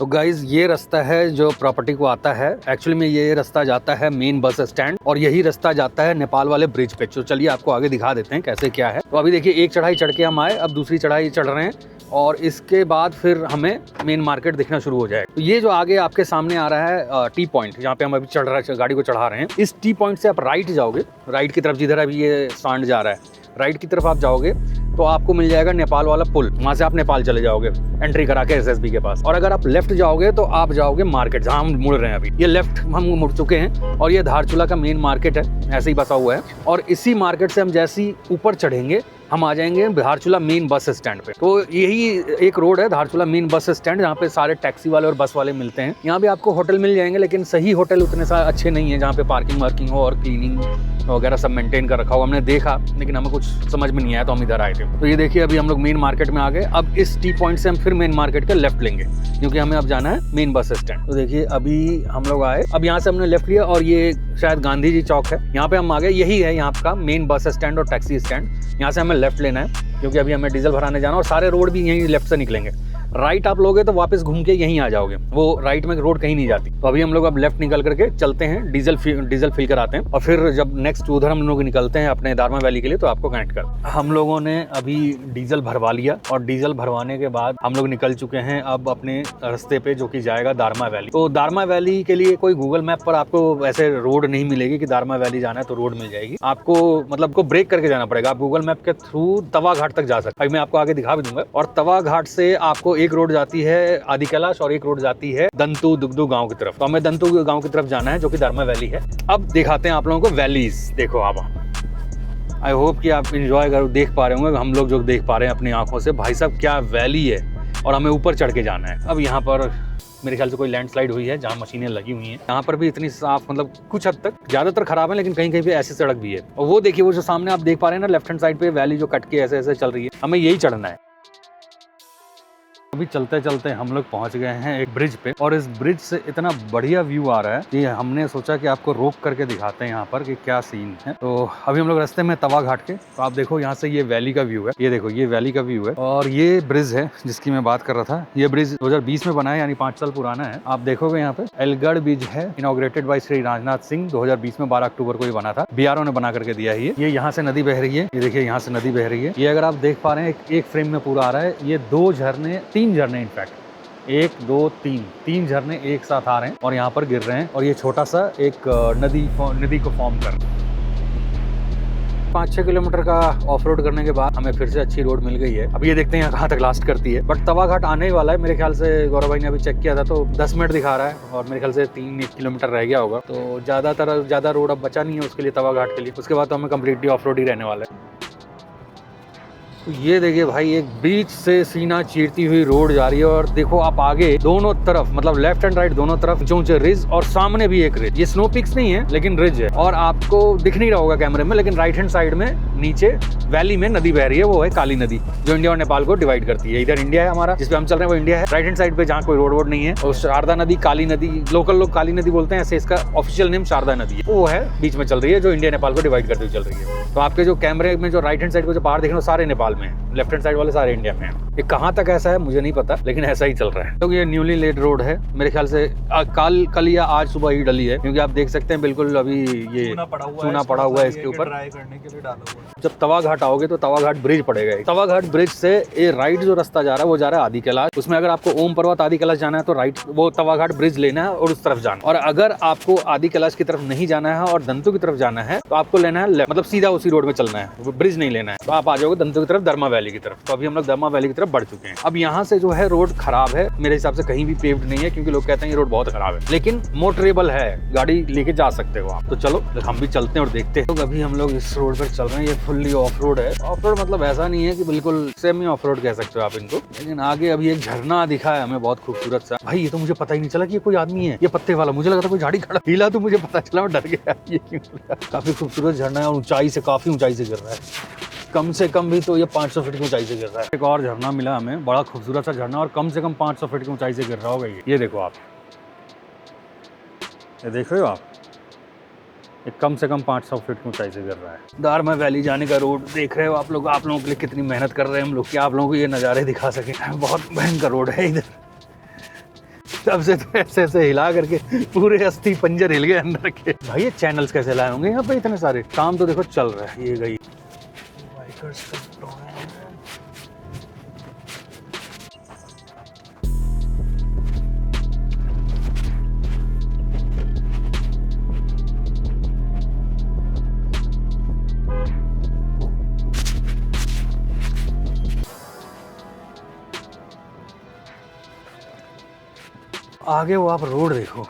तो गाइज ये रास्ता है जो प्रॉपर्टी को आता है। एक्चुअली में ये रास्ता जाता है मेन बस स्टैंड और यही रास्ता जाता है नेपाल वाले ब्रिज पे। तो चलिए आपको आगे दिखा देते हैं कैसे क्या है। तो अभी देखिए एक चढ़ाई चढ़ के हम आए, अब दूसरी चढ़ाई चढ़ रहे हैं और इसके बाद फिर हमें मेन मार्केट दिखना शुरू हो जाएगा। तो ये जो आगे आपके सामने आ रहा है टी पॉइंट, जहाँ पे हम अभी चढ़ रहे हैं, गाड़ी को चढ़ा रहे हैं, इस टी पॉइंट से आप राइट जाओगे, राइट की तरफ जिधर अभी ये स्टैंड जा रहा है, राइट की तरफ आप जाओगे तो आपको मिल जाएगा नेपाल वाला पुल। वहाँ से आप नेपाल चले जाओगे एंट्री करा के एसएसबी के पास। और अगर आप लेफ्ट जाओगे तो आप जाओगे मार्केट, जहाँ हम मुड़ रहे हैं अभी। ये लेफ्ट हम मुड़ चुके हैं और ये धारचूला का मेन मार्केट है, ऐसे ही बसा हुआ है। और इसी मार्केट से हम जैसे ही ऊपर चढ़ेंगे हम आ जाएंगे धारचूला मेन बस स्टैंड पे। तो यही एक रोड है धारचूला मेन बस स्टैंड, जहाँ पे सारे टैक्सी वाले और बस वाले मिलते हैं। यहाँ भी आपको होटल मिल जाएंगे, लेकिन सही होटल उतने अच्छे नहीं है, जहाँ पे पार्किंग वार्किंग हो और क्लीनिंग वगैरह सब मेंटेन कर रखा हो। हमने देखा लेकिन हमें कुछ समझ में नहीं आया तो हम इधर आए थे। तो ये देखिए अभी हम लोग मेन मार्केट में आ गए। अब इस टी पॉइंट से हम फिर मेन मार्केट का लेफ्ट लेंगे, क्योंकि हमें अब जाना है मेन बस स्टैंड। तो देखिए अभी हम लोग आए, अब यहाँ से हमने लेफ्ट लिया और ये शायद गांधी जी चौक है, यहाँ पे हम आ गए। यही है यहाँ का मेन बस स्टैंड और टैक्सी स्टैंड। यहाँ से हमें लेफ्ट लेना है क्योंकि अभी हमें डीजल भराने जाना और सारे रोड भी यहीं लेफ्ट से निकलेंगे। राइट आप लोगे तो वापस घूम के यहीं आ जाओगे, वो राइट में रोड कहीं नहीं जाती। तो अभी हम लोग अब लेफ्ट निकल करके चलते हैं, डीजल फिल कराते हैं और फिर जब नेक्स्ट उधर हम लोग निकलते हैं अपने दारमा वैली के लिए तो आपको कनेक्ट कर। हम लोगों ने अभी डीजल भरवा लिया और डीजल भरवाने के बाद हम लोग निकल चुके हैं अब अपने रास्ते पे, जो कि जाएगा दारमा वैली। तो दारमा वैली के लिए कोई गूगल मैप पर आपको ऐसे रोड नहीं मिलेगी कि दारमा वैली जाना है तो रोड मिल जाएगी। आपको मतलब को ब्रेक करके जाना पड़ेगा। आप गूगल मैप के थ्रू तवा घाट तक जा सकते हैं, मैं आपको आगे दिखा भी दूंगा। और तवा घाट से आपको एक रोड जाती है आदि कैलाश और एक रोड जाती है दंतु दुगदू गांव की तरफ। तो हमें दंतु गांव की तरफ जाना है, जो कि दारमा वैली है। अब दिखाते हैं आप लोगों को वैलीज। देखो आप, आई होप कि आप इंजॉय कर देख पा रहे होंगे, हम लोग जो देख पा रहे हैं अपनी आंखों से। भाई साहब क्या वैली है और हमें ऊपर चढ़ के जाना है। अब यहाँ पर मेरे ख्याल से कोई लैंडस्लाइड हुई है, जहाँ मशीनें लगी हुई हैं। यहाँ पर भी इतनी साफ, मतलब कुछ हद तक, ज्यादातर खराब है लेकिन कहीं कहीं पे ऐसी सड़क भी है। और वो देखिए वो जो सामने आप देख पा रहे हैं ना लेफ्ट हैंड साइड पे वैली जो कट के ऐसे ऐसे चल रही है, हमें यही चढ़ना है। अभी चलते चलते हम लोग पहुंच गए हैं एक ब्रिज पे और इस ब्रिज से इतना बढ़िया व्यू आ रहा है कि हमने सोचा कि आपको रोक करके दिखाते हैं यहाँ पर कि क्या सीन है। तो अभी हम लोग रास्ते में तवा घाट के, तो आप देखो यहाँ से ये वैली का व्यू है। ये देखो ये वैली का व्यू है और ये ब्रिज है जिसकी मैं बात कर रहा था। ये ब्रिज 2020 में बना है, यानी 5 साल पुराना है। आप देखोगे यहाँ पे एलगढ़ ब्रिज है, इनॉग्रेटेड बाय श्री राजनाथ सिंह। 2020 में 12 अक्टूबर को ये बना था। BRO ने बना करके दिया है। ये यहाँ से नदी बह रही है, ये देखिए यहाँ से नदी बह रही है। ये अगर आप देख पा रहे हैं एक फ्रेम में पूरा आ रहा है। ये 3 झरने इनफैक्ट 1 2 3 झरने एक साथ आ रहे हैं और यहाँ पर गिर रहे हैं और ये छोटा सा एक नदी को फॉर्म कर 5-6 किलोमीटर का ऑफ रोड करने के बाद हमें फिर से अच्छी रोड मिल गई है। अब ये देखते हैं यहाँ कहाँ तक लास्ट करती है। बट तवा घाट आने ही वाला है। मेरे ख्याल से गौरव भाई ने अभी चेक किया था तो 10 मिनट दिखा रहा है और मेरे ख्याल से 3-1 किलोमीटर रह गया होगा। तो ज़्यादा रोड अब बचा नहीं है उसके लिए, तवा घाट के लिए। उसके बाद तो हमें कम्प्लीटली ऑफ रोड ही रहने वाला है। तो ये देखिए भाई एक बीच से सीना चीरती हुई रोड जा रही है और देखो आप आगे दोनों तरफ, मतलब लेफ्ट एंड राइट दोनों तरफ ऊंचे रिज और सामने भी एक रिज। ये स्नो पिक्स नहीं है लेकिन रिज है और आपको दिख नहीं रहा होगा कैमरे में, लेकिन राइट हैंड साइड में नीचे वैली में नदी बह रही है, वो है काली नदी, जो इंडिया और नेपाल को डिवाइड करती है। इधर इंडिया है हमारा जिसपे हम चल रहे हैं, वो इंडिया है। राइट हैंड साइड पे जहाँ कोई रोड वोड नहीं है, और शारदा नदी, काली नदी, लोकल लोग काली नदी बोलते हैं, ऐसे इसका ऑफिशियल नेम शारदा नदी है, वो है बीच में चल रही है, जो इंडिया नेपाल को डिवाइड करती हुई चल रही है। तो आपके जो कैमरे में जो राइट हैंड साइड को जो पहाड़ देख रहे हो सारे नेपाल में है, लेफ्ट हैंड साइड वाले सारे इंडिया में है। ये कहाँ तक ऐसा है मुझे नहीं पता, लेकिन ऐसा ही चल रहा है। तो ये न्यूली लेड रोड है, मेरे ख्याल से कल या आज सुबह ही डली है, क्योंकि आप देख सकते हैं बिल्कुल अभी ये चूना पड़ा हुआ है इसके ऊपर। जब तवा घाट आओगे तो तवा घाट ब्रिज पड़ेगा। तवा घाट ब्रिज से ये राइट जो रास्ता जा रहा है वो जा रहा है आदि कैलाश। उसमें अगर आपको ओम पर्वत आदि कैलाश जाना है तो राइट वो तवा घाट ब्रिज लेना है और उस तरफ जाना। और अगर आपको आदि कैलाश की तरफ नहीं जाना है और दंतु की तरफ जाना है तो आपको लेना है मतलब सीधा उसी रोड में चलना है, वो ब्रिज नहीं लेना है। तो आप आ जाओगे दंतु की तरफ, दारमा वैली की तरफ। तो अभी हम लोग दारमा वैली की तरफ बढ़ चुके हैं। अब यहाँ से जो है रोड खराब है, मेरे हिसाब से कहीं भी पेव्ड नहीं है, क्योंकि लोग कहते हैं ये रोड बहुत खराब है, लेकिन मोटरेबल है, गाड़ी लेके जा सकते हो आप। तो चलो हम भी चलते हैं और देखते हैं। तो अभी हम लोग इस रोड पर चल रहे हैं, ये फुल्ली ऑफ रोड है। ऑफ रोड मतलब ऐसा नहीं है कि बिल्कुल सेमी ऑफ रोड कह सकते हो आप इनको, लेकिन आगे अभी एक झरना दिखा है हमें बहुत खूबसूरत सा। भाई ये तो मुझे पता ही नहीं चला कि ये कोई आदमी है, ये पत्ते वाला। मुझे लगा था कोई झाड़ी खड़ा हिला तो मुझे पता चला, मैं डर गया। ये काफी खूबसूरत झरना है और ऊंचाई से, काफी ऊंचाई से गिर रहा है। कम से कम भी तो ये 500 फीट की ऊंचाई से गिर रहा है। एक और झरना मिला हमें, बड़ा खूबसूरत सा झरना, और कम से कम 500 फीट की ऊंचाई से गिर रहा होगा ये देखो आप, ये देख रहे हो आप, ये कम से कम 500 फीट की ऊंचाई से गिर रहा है। दारमा वैली जाने का रोड देख रहे हो आप लोग। आप लोगों के लिए कितनी मेहनत कर रहे हैं हम लोग कि आप लोगों को ये नज़ारे दिखा सके। बहुत भयंकर रोड है इधर। तब से तो ऐसे ऐसे हिला करके पूरे अस्थि पंजर हिल गए अंदर के। भाई ये चैनल्स कैसे लाए होंगे यहाँ पे इतने सारे? काम तो देखो चल रहा है। ये गई आगे वो आप रोड देखो,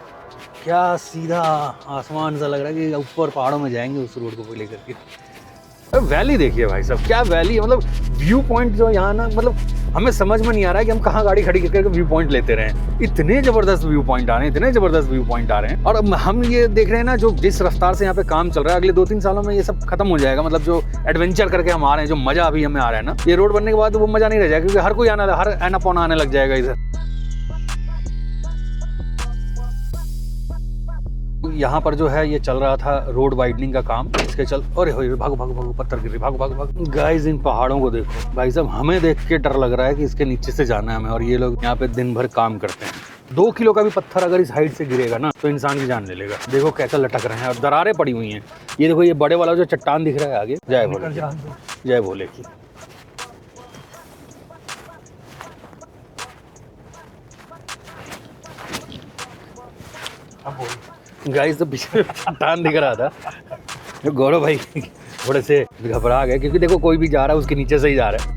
क्या सीधा आसमान सा लग रहा है कि ऊपर पहाड़ों में जाएंगे उस रोड को लेकर के। वैली देखिए भाई साहब, क्या वैली है। मतलब व्यू पॉइंट जो यहाँ ना, मतलब हमें समझ में नहीं आ रहा है कि हम कहाँ गाड़ी खड़ी करके व्यू पॉइंट लेते रहे। इतने जबरदस्त व्यू पॉइंट आ रहे हैं, इतने जबरदस्त व्यू पॉइंट आ रहे हैं। और अब हम ये देख रहे हैं ना, जो जिस रफ्तार से यहाँ पे काम चल रहा है, अगले 2-3 सालों में ये सब खत्म हो जाएगा। मतलब जो एडवेंचर करके हम आ रहे हैं, जो मजा अभी हमें आ रहा है ना, ये रोड बनने के बाद वो मजा नहीं रह जाएगा, क्योंकि हर कोई हर आना पौना आने लग जाएगा इधर। यहाँ पर जो है ये चल रहा था रोड वाइडनिंग का काम, इसके चल। अरे हो भागो भागो भागो, पत्थर गिर रही, भागो भागो भागो। गाइस इन पहाड़ों को देखो भाई साहब, हमें देख के डर लग रहा है कि इसके नीचे से जाना है हमें, और ये लोग यहाँ पे दिन भर काम करते हैं। 2 किलो का भी पत्थर अगर इस हाइट से गिरेगा ना तो इंसान की जान ले लेगा। देखो कैसे लटक रहे हैं और दरारें पड़ी हुई हैं। ये देखो ये बड़े वाला जो चट्टान दिख रहा है आगे, जय भोले, जय भोले की। गाइस तो पीछे चट्टान दिख रहा था, गौरव भाई थोड़े से घबरा गए, क्योंकि देखो कोई भी जा रहा है उसके नीचे से ही जा रहा है।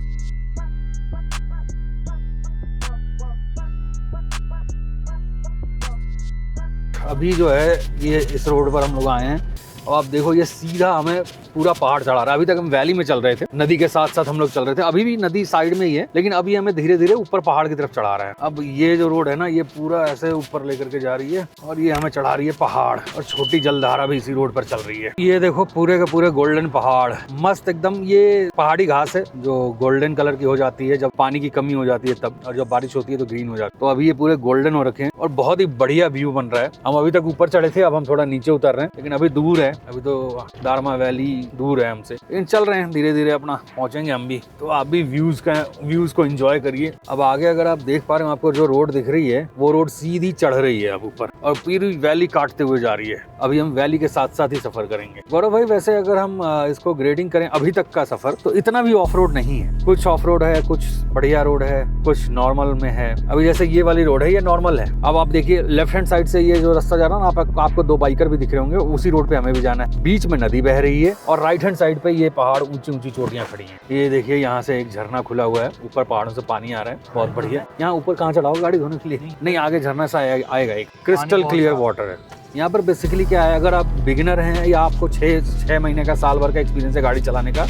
अभी जो है ये इस रोड पर हम लोग आए हैं, और आप देखो ये सीधा हमें पूरा पहाड़ चढ़ा रहा है। अभी तक हम वैली में चल रहे थे, नदी के साथ साथ हम लोग चल रहे थे। अभी भी नदी साइड में ही है, लेकिन अभी हमें धीरे धीरे ऊपर पहाड़ की तरफ चढ़ा रहा है। अब ये जो रोड है ना, ये पूरा ऐसे ऊपर लेकर के जा रही है, और ये हमें चढ़ा रही है पहाड़। और छोटी जलधारा भी इसी रोड पर चल रही है। ये देखो पूरे के पूरे गोल्डन पहाड़, मस्त एकदम। ये पहाड़ी घास है जो गोल्डन कलर की हो जाती है जब पानी की कमी हो जाती है तब, और जब बारिश होती है तो ग्रीन हो जाती है। तो अभी ये पूरे गोल्डन हो रखे हैं और बहुत ही बढ़िया व्यू बन रहा है। हम अभी तक ऊपर चढ़े थे, अब हम थोड़ा नीचे उतर रहे हैं, लेकिन अभी दूर है, अभी तो दारमा वैली दूर है हमसे, लेकिन चल रहे हैं धीरे धीरे, अपना पहुंचेंगे हम भी। तो आप भी व्यूज को एंजॉय करिए। अब आगे अगर आप देख पा रहे हो, आपको जो रोड दिख रही है वो रोड सीधी चढ़ रही है अब ऊपर, और पूरी वैली काटते हुए जा रही है। अभी हम वैली के साथ साथ ही सफर करेंगे। गौरव भाई वैसे अगर हम इसको ग्रेडिंग करें अभी तक का सफर, तो इतना भी ऑफ रोड नहीं है। कुछ ऑफ रोड है, कुछ बढ़िया रोड है, कुछ नॉर्मल में है। अभी जैसे ये वाली रोड है, ये नॉर्मल है। अब आप देखिए लेफ्ट हैंड साइड से ये जो रास्ता जा रहा है ना, आपको 2 बाइकर भी दिख रहे होंगे, उसी रोड पे हमें भी जाना है। बीच में नदी बह रही है, और राइट हैंड साइड पे ये पहाड़, ऊंची ऊंची चोटियां खड़ी हैं। ये देखिए यहाँ से एक झरना खुला हुआ है, ऊपर पहाड़ों से पानी आ रहा है, बहुत बढ़िया। यहाँ ऊपर कहाँ चढ़ाओ गाड़ी धोने के लिए? नहीं, आगे झरना सा आएगा, एक क्रिस्टल क्लियर वाटर है। यहाँ पर बेसिकली क्या है, अगर आप बिगिनर हैं या आपको 6 महीने का, साल भर का एक्सपीरियंस है गाड़ी चलाने का,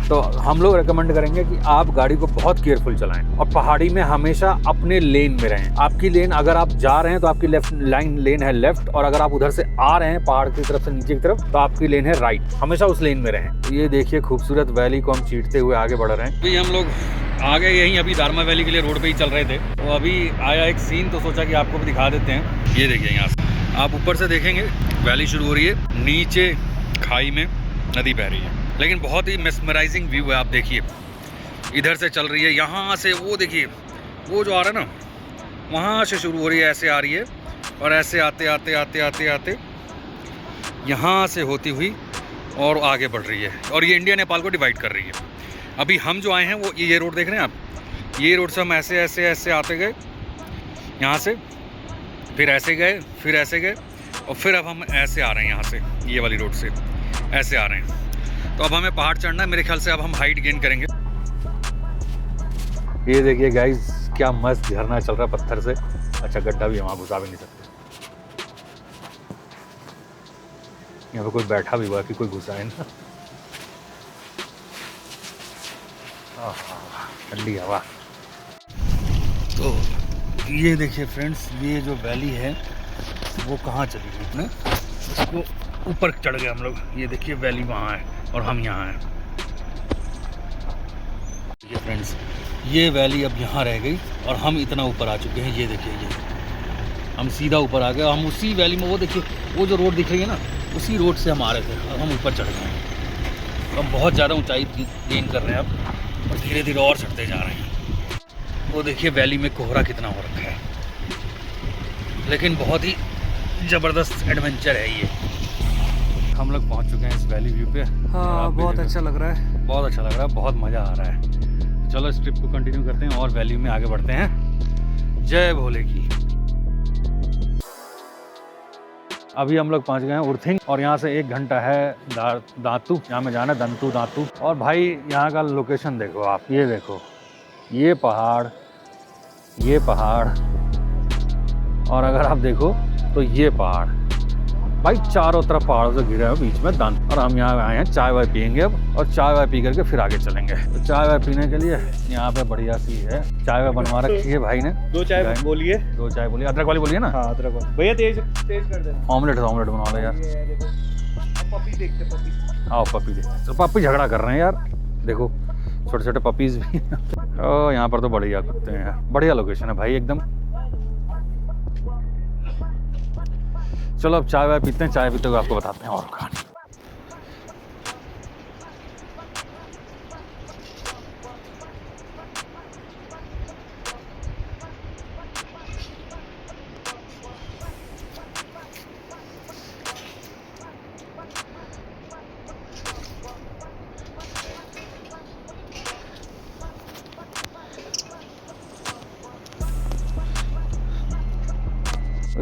तो हम लोग रेकमेंड करेंगे कि आप गाड़ी को बहुत केयरफुल चलाएं, और पहाड़ी में हमेशा अपने लेन में रहें। आपकी लेन, अगर आप जा रहे हैं तो आपकी लेफ्ट लेन है लेफ्ट, और अगर आप उधर से आ रहे हैं पहाड़ की तरफ से नीचे की तरफ, तो आपकी लेन है राइट। हमेशा उस लेन में रहें। तो ये देखिए खूबसूरत वैली को हम चीरते हुए आगे बढ़ रहे हैं। अभी हम लोग आगे यहीं अभी दारमा वैली के लिए रोड पे ही चल रहे थे, तो अभी आया एक सीन, तो सोचा कि आपको भी दिखा देते हैं। ये देखिए यहाँ से आप ऊपर से देखेंगे वैली शुरू हो रही है, नीचे खाई में नदी बह रही है, लेकिन बहुत ही मेस्मराइजिंग व्यू है। आप देखिए इधर से चल रही है, यहाँ से वो देखिए वो जो आ रहा है ना, वहाँ से शुरू हो रही है, ऐसे आ रही है, और ऐसे आते आते आते आते आते यहाँ से होती हुई और आगे बढ़ रही है, और ये इंडिया नेपाल को डिवाइड कर रही है। अभी हम जो आए हैं वो ये रोड देख रहे हैं आप, ये रोड से हम ऐसे ऐसे ऐसे आते गए, यहाँ से फिर ऐसे गए, फिर ऐसे गए, और फिर अब हम ऐसे आ रहे हैं यहाँ से, ये वाली रोड से ऐसे आ रहे हैं। तो अब हमें पहाड़ चढ़ना है, मेरे ख्याल से अब हम हाइट गेन करेंगे। ये देखिए गाइस क्या मस्त झरना चल रहा है पत्थर से। अच्छा गड्ढा भी वहाँ घुसा भी नहीं सकते, यहाँ पे कोई बैठा भी हुआ कि कोई घुसा है ना। ठंडी हवा। तो ये देखिए फ्रेंड्स, ये जो वैली है वो कहाँ चली गई, इतने इसको ऊपर चढ़ गए हम लोग। ये देखिए वैली वहाँ है और हम यहाँ हैं। ये फ्रेंड्स ये वैली अब यहाँ रह गई और हम इतना ऊपर आ चुके हैं। ये देखिए ये हम सीधा ऊपर आ गए, हम उसी वैली में, वो देखिए वो जो रोड दिख रही है ना, उसी रोड से हम आ रहे थे और हम ऊपर चढ़ गए हैं। तो हम बहुत ज़्यादा ऊंचाई गेन कर रहे हैं अब, और धीरे धीरे और चढ़ते जा रहे हैं। वो देखिए वैली में कोहरा कितना हो रखा है। लेकिन बहुत ही ज़बरदस्त एडवेंचर है ये। हम लोग पहुंच चुके हैं इस वैली व्यू पे। हाँ, बहुत अच्छा लग रहा है, बहुत अच्छा लग रहा है, बहुत मज़ा आ रहा है। चलो इस ट्रिप को कंटिन्यू करते हैं और वैली में आगे बढ़ते हैं। जय भोले की। अभी हम लोग पहुंच गए हैं उर्थिंग और यहाँ से 1 घंटा है दातू। यहाँ में जाना है दातू। और भाई यहाँ का लोकेशन देखो आप, ये देखो, ये पहाड़, ये पहाड़, और अगर आप देखो तो ये पहाड़, भाई चारों तरफ पहाड़ों से घिरे हैं, बीच में दान। और हम यहाँ आए हैं, चाय वाय पियेंगे अब, और चाय वाय पी करके फिर आगे चलेंगे। तो चाय वाय पीने के लिए यहाँ पे बढ़िया सी है, चाय वाय बनवा रखी है भाई ने। 2 चाय बोलिए, 2 चाय बोलिए, अदरक वाली बोलिए ना। हाँ अदरक वाली भैया, तेज कर देना। ऑमलेट बनवा लो यार। पपी देखते, पपी आओ पपी देखते। तो पपी झगड़ा कर रहे हैं यार, देखो छोटे छोटे पपीज भी। ओ यहाँ पर तो बढ़िया कुत्ते हैं, बढ़िया लोकेशन है भाई एकदम। चलो अब चाय वाय पीते हैं, चाय पीते हुए आपको बताते हैं और कहानी।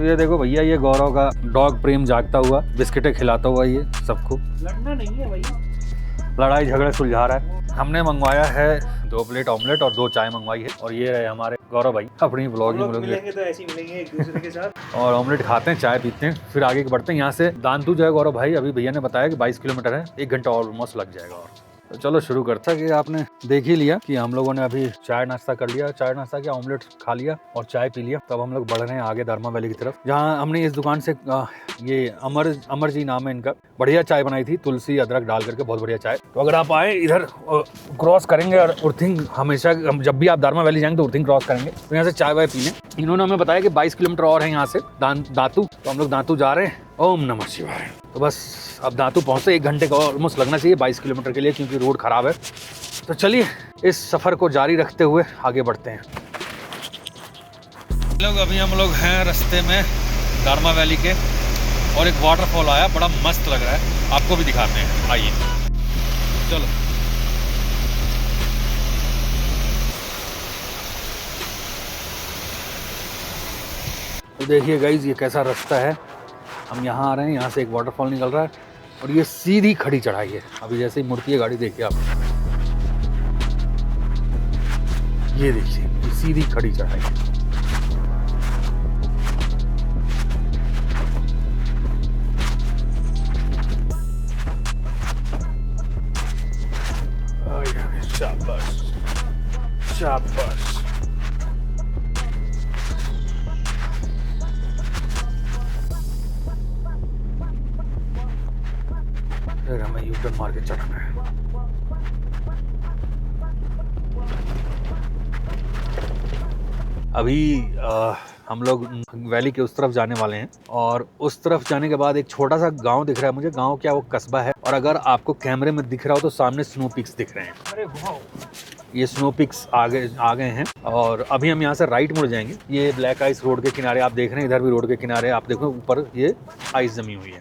ये देखो भैया, ये गौरव का डॉग प्रेम जागता हुआ, बिस्किटें खिलाता हुआ ये सबको। लड़ना नहीं है भैया, लड़ाई झगड़े सुलझा रहा है। हमने मंगवाया है 2 प्लेट ऑमलेट और 2 चाय मंगवाई है। और ये रहे हमारे गौरव भाई, अपनी ब्लॉगिंग मिलेंगे तो ऐसे ही मिलेंगे एक दूसरे के साथ। और ऑमलेट खाते हैं, चाय पीते हैं, फिर आगे बढ़ते हैं। यहाँ से दांतू जो है गौरव भाई, अभी भैया ने बताया कि 22 किलोमीटर है, 1 घंटा ऑलमोस्ट लग जाएगा। और तो चलो शुरू करते हैं। कि आपने देख ही लिया कि हम लोगों ने अभी चाय नाश्ता कर लिया, चाय नाश्ता किया, ऑमलेट खा लिया और चाय पी लिया। तब हम लोग बढ़ रहे हैं आगे धर्मा वैली की तरफ, जहाँ हमने इस दुकान से ये अमर जी नाम है इनका, बढ़िया चाय बनाई थी, तुलसी अदरक डाल करके, बहुत बढ़िया चाय। तो अगर आप आए इधर क्रॉस करेंगे और उर्थिंग, हमेशा जब भी आप धर्मा वैली जाएंगे तो उर्थिंग क्रॉस करेंगे, तो यहाँ से चाय वाय पीने। इन्होंने हमें बताया कि 22 किलोमीटर और है यहाँ से दातू, तो हम लोग दातू जा रहे हैं। ओम नमः शिवाय। तो बस अब दातू पहुँचते 1 घंटे का ऑलमोस्ट लगना चाहिए 22 किलोमीटर के लिए, क्योंकि रोड खराब है। तो चलिए इस सफ़र को जारी रखते हुए आगे बढ़ते हैं। अभी हम लोग हैं रास्ते में धर्मा वैली के, और एक वाटरफॉल आया, बड़ा मस्त लग रहा है, आपको भी दिखाते हैं, आइए चलो। तो देखिए गाइज, ये कैसा रास्ता है। हम यहाँ आ रहे हैं, यहाँ से एक वाटरफॉल निकल रहा है और ये सीधी खड़ी चढ़ाई है। अभी जैसे ही मुड़ती है गाड़ी, देखिए आप, ये देखिए, ये सीधी खड़ी चढ़ाई है। शाबाश शाबाश। फिर हमें यूटर्न मार के चढ़ना है। अभी हम लोग वैली के उस तरफ जाने वाले हैं, और उस तरफ जाने के बाद एक छोटा सा गांव दिख रहा है मुझे। गांव क्या, वो कस्बा है। और अगर आपको कैमरे में दिख रहा हो तो सामने स्नो पीक्स दिख रहे हैं। अरे वाह, ये स्नो पिक्स आ गए हैं। और अभी हम यहाँ से राइट मुड़ जाएंगे। ये ब्लैक आइस रोड के किनारे आप देख रहे हैं, इधर भी रोड के किनारे आप देखो ऊपर ये आइस जमी हुई है।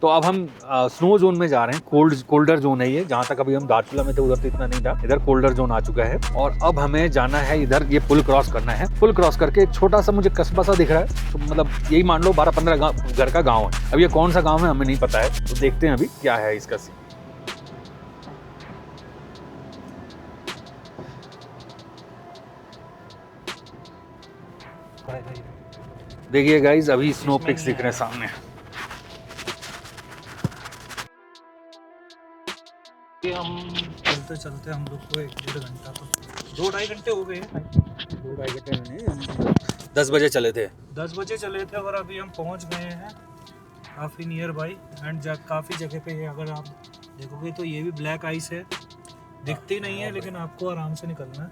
तो अब हम स्नो जोन में जा रहे हैं, कोल्डर जोन है ये। जहाँ तक अभी हम दार्चुला में थे उधर तो इतना नहीं था, इधर कोल्डर जोन आ चुका है। और अब हमें जाना है इधर, ये पुल क्रॉस करना है। पुल क्रॉस करके एक छोटा सा मुझे कस्बा सा दिख रहा है, तो मतलब यही मान लो 12-15 घर का गाँव है। अब ये कौन सा गाँव है हमें नहीं पता है, तो देखते हैं अभी क्या है इसका सीन। देखिए गाइज, अभी स्नो पिक्स दिख रहे हैं सामने। हम चलते चलते हम लोग को 1-1.5 घंटा, तो 2-2.5 घंटे हो गए हैं। 2-2.5 घंटे नहीं, 10 बजे चले थे। 10 बजे चले थे और अभी हम पहुंच गए हैं काफ़ी नियर बाई। एंड काफ़ी जगह पे है, अगर आप देखोगे तो ये भी ब्लैक आइस है, दिखती नहीं है, लेकिन आपको आराम से निकलना है,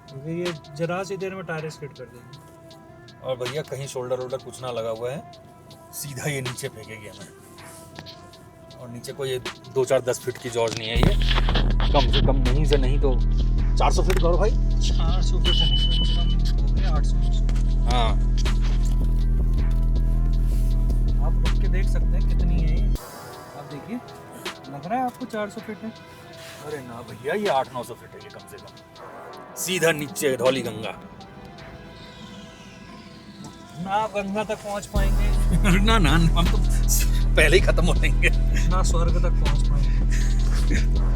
क्योंकि ये जरा सी देर में टायर स्किड कर देंगे। और भैया कहीं शोल्डर वोल्डर कुछ ना लगा हुआ है, सीधा ये नीचे फेंकेगी हमें। और नीचे कोई ये 2-4-10 फीट की जॉर्ज नहीं है, ये कम से कम नहीं से नहीं तो 400 फीट करो भाई। 400 फीट से नहीं, 800। रहा है आपको 400 फीट है? अरे ना भैया, ये 800-900 फीट है ये कम से कम, सीधा नीचे धौली गंगा। ना आप गंगा तक पहुंच पाएंगे, ना ना, हम तो पहले ही खत्म हो जाएंगे। ना स्वर्ग तक पहुंच पाएंगे।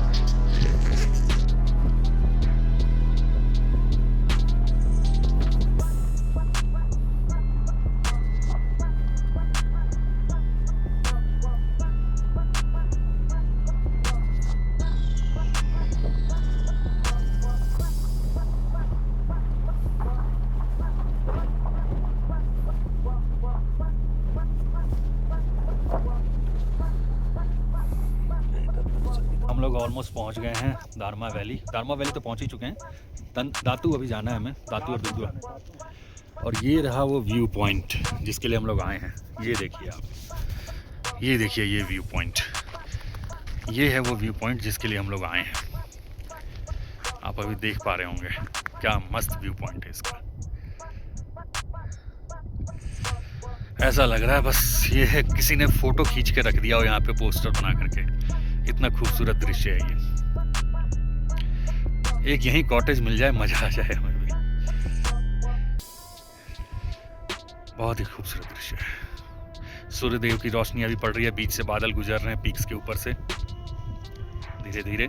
हम लोग ऑलमोस्ट पहुंच गए हैं दारमा वैली। दारमा वैली तो पहुंच ही चुके हैं, दातू अभी जाना है हमें, दातू और दुर्गुआ। और ये रहा वो व्यू पॉइंट जिसके लिए हम लोग आए हैं। ये देखिए आप, ये देखिए ये व्यू पॉइंट, ये है वो व्यू पॉइंट जिसके लिए हम लोग आए हैं। आप अभी देख पा रहे होंगे क्या मस्त व्यू पॉइंट है इसका। ऐसा लग रहा है बस ये है किसी ने फोटो खींच के रख दिया हो यहाँ पे पोस्टर बना करके, इतना खूबसूरत दृश्य है ये। एक यहीं कॉटेज मिल जाए, मजा आ जाए हमें भी। बहुत ही खूबसूरत दृश्य है। सूर्यदेव की रोशनी अभी पड़ रही है, बीच से बादल गुजर रहे हैं पीक्स के ऊपर से धीरे धीरे।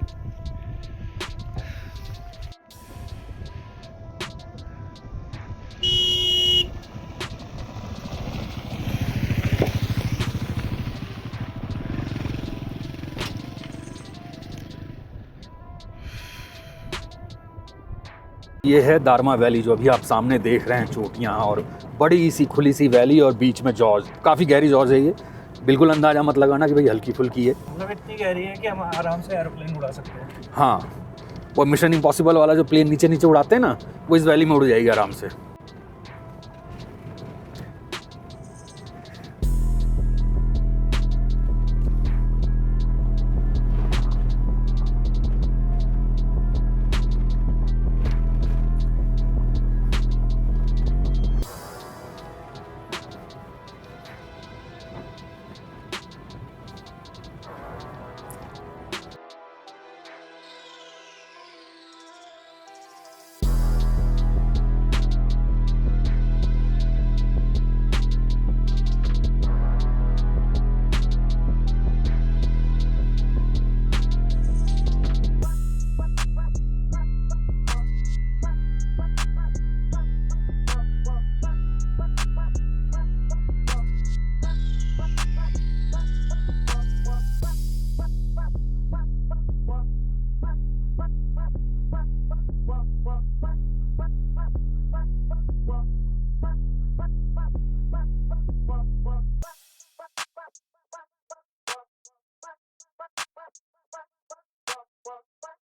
ये है दारमा वैली जो अभी आप सामने देख रहे हैं, चोटियाँ और बड़ी सी खुली सी वैली और बीच में जॉर्ज, काफ़ी गहरी जॉर्ज है ये। बिल्कुल अंदाजा मत लगाना कि भाई हल्की फुल्की है, मतलब इतनी गहरी है कि हम आराम से एरोप्लेन उड़ा सकते हैं। हाँ, वो मिशन इम्पॉसिबल वाला जो प्लेन नीचे नीचे उड़ाते हैं ना, वो इस वैली में उड़ जाएगी आराम से।